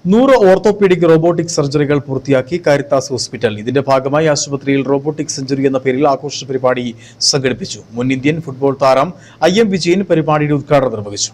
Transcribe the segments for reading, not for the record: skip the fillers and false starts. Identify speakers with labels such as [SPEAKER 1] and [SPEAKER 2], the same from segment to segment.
[SPEAKER 1] 100 orthopaedic robotic സർജറികൾ പൂർത്തിയാക്കി Caritas hospital. ഇതിന്റെ ഭാഗമായി ആശുപത്രിയിൽ റോബോട്ടിക് സെഞ്ചുറി എന്ന പേരിൽ ആഘോഷ പരിപാടി സംഘടിപ്പിച്ചു. മുൻ ഇന്ത്യൻ ഫുട്ബോൾ താരം IM വിജയൻ പരിപാടിയുടെ ഉദ്ഘാടനം നിർവഹിച്ചു.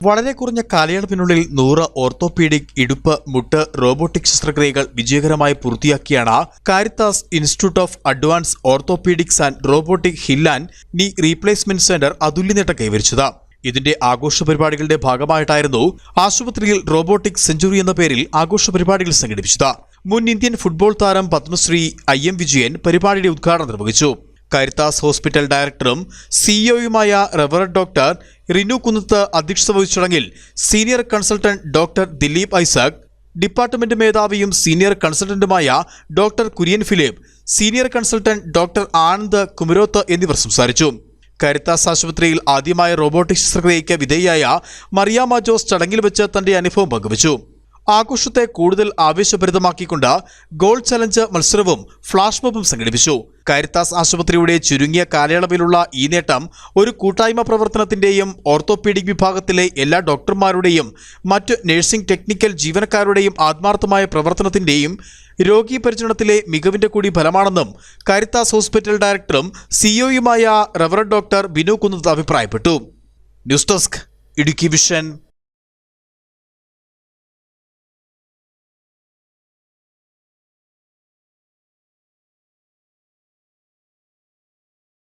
[SPEAKER 1] വളരെ കുറഞ്ഞ കാലയളവിനുള്ളിൽ 100 ഓർത്തോപീഡിക് ഇടുപ്പ് മുട്ട് റോബോട്ടിക് ശസ്ത്രക്രിയകൾ വിജയകരമായി പൂർത്തിയാക്കിയാണ് Caritas institute of advance orthopaedics and robotic hip and knee replacement centre അതുല്യ നേട്ടം കൈവരിച്ചത്. ഇതിന്റെ ആഘോഷ പരിപാടികളുടെ ഭാഗമായിട്ടായിരുന്നു ആശുപത്രിയിൽ റോബോട്ടിക് സെഞ്ചുറി എന്ന പേരിൽ ആഘോഷ പരിപാടികൾ സംഘടിപ്പിച്ചത്. മുൻ ഇന്ത്യൻ ഫുട്ബോൾ താരം പത്മശ്രീ IM വിജയൻ പരിപാടിയുടെ ഉദ്ഘാടനം നിർവഹിച്ചു. കാരിത്താസ് ഹോസ്പിറ്റൽ ഡയറക്ടറും സിഇഒയുമായ റവറന്റ് ഡോക്ടർ റിനു കുന്നത്ത് അധ്യക്ഷത വഹിച്ച ചടങ്ങിൽ senior consultant doctor Dileep Isaac, department മേധാവിയും സീനിയർ കൺസൾട്ടന്റുമായ doctor Kurian Philip, senior consultant doctor Anand Kumaroth എന്നിവർ സംസാരിച്ചു. കാരിത്താസ് ആശുപത്രിയിൽ ആദ്യമായ റോബോട്ടിക് ശസ്ത്രക്രിയയ്ക്ക് വിധേയയായ മറിയാമ്മ ജോസ് ചടങ്ങിൽ വെച്ച് തന്റെ അനുഭവം പങ്കുവച്ചു. ആഘോഷത്തെ കൂടുതൽ ആവേശഭരിതമാക്കിക്കൊണ്ട് ഗോൾ ചലഞ്ച് മത്സരവും ഫ്ലാഷ് മോബും സംഘടിപ്പിച്ചു. കാരിത്താസ് ആശുപത്രിയുടെ ചുരുങ്ങിയ കാലയളവിലുള്ള ഈ നേട്ടം ഒരു കൂട്ടായ്മ പ്രവർത്തനത്തിന്റെയും ഓർത്തോപീഡിക് വിഭാഗത്തിലെ എല്ലാ ഡോക്ടർമാരുടെയും മറ്റ് നഴ്സിംഗ് ടെക്നിക്കൽ ജീവനക്കാരുടെയും ആത്മാർത്ഥമായ പ്രവർത്തനത്തിന്റെയും രോഗീ പരിചരണത്തിലെ മികവിന്റെ കൂടി ഫലമാണെന്നും കാരിത്താസ് ഹോസ്പിറ്റൽ ഡയറക്ടറും സിഇഒയുമായ റവറന്റ് ഡോക്ടർ ബിനു കുന്നത്ത് അഭിപ്രായപ്പെട്ടു. News desk, Idukki vision.